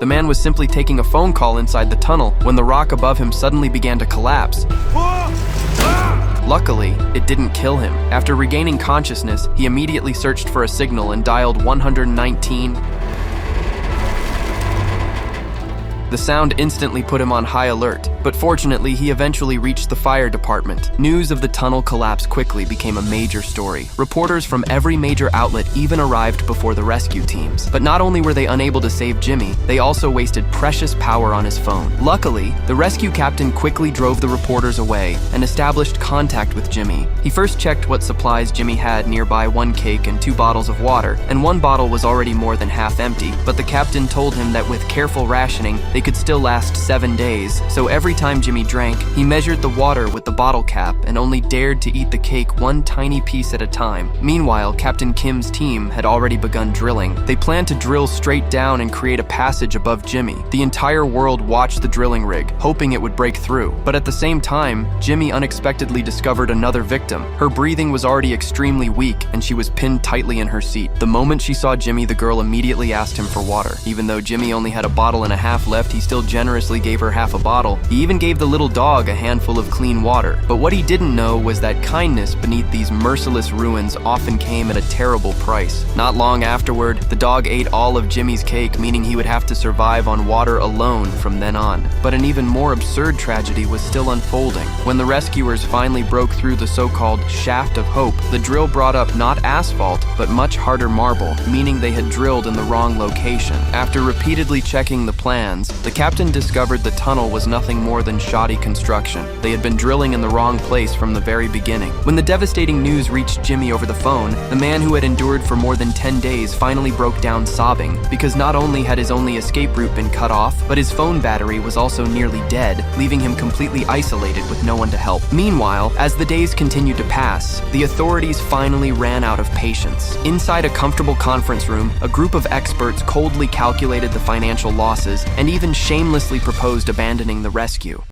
The man was simply taking a phone call inside the tunnel when the rock above him suddenly began to collapse. Luckily, it didn't kill him. After regaining consciousness, he immediately searched for a signal and dialed 119. The sound instantly put him on high alert, but fortunately he eventually reached the fire department. News of the tunnel collapse quickly became a major story. Reporters from every major outlet even arrived before the rescue teams. But not only were they unable to save Jimmy, they also wasted precious power on his phone. Luckily, the rescue captain quickly drove the reporters away and established contact with Jimmy. He first checked what supplies Jimmy had nearby: 1 cake and 2 bottles of water, and 1 bottle was already more than half empty, but the captain told him that with careful rationing, they could still last 7 days. So every time Jimmy drank, he measured the water with the bottle cap and only dared to eat the cake 1 tiny piece at a time. Meanwhile, Captain Kim's team had already begun drilling. They planned to drill straight down and create a passage above Jimmy. The entire world watched the drilling rig, hoping it would break through. But at the same time, Jimmy unexpectedly discovered another victim. Her breathing was already extremely weak, and she was pinned tightly in her seat. The moment she saw Jimmy, the girl immediately asked him for water. Even though Jimmy only had a bottle and a half left, he still generously gave her half a bottle. He even gave the little dog a handful of clean water. But what he didn't know was that kindness beneath these merciless ruins often came at a terrible price. Not long afterward, the dog ate all of Jimmy's cake, meaning he would have to survive on water alone from then on. But an even more absurd tragedy was still unfolding. When the rescuers finally broke through the so-called shaft of hope, the drill brought up not asphalt, but much harder marble, meaning they had drilled in the wrong location. After repeatedly checking the plans, the captain discovered the tunnel was nothing more than shoddy construction. They had been drilling in the wrong place from the very beginning. When the devastating news reached Jimmy over the phone, the man who had endured for more than 10 days finally broke down sobbing, because not only had his only escape route been cut off, but his phone battery was also nearly dead, leaving him completely isolated with no one to help. Meanwhile, as the days continued to pass, the authorities finally ran out of patience. Inside a comfortable conference room, a group of experts coldly calculated the financial losses and even shamelessly proposed abandoning the rescue.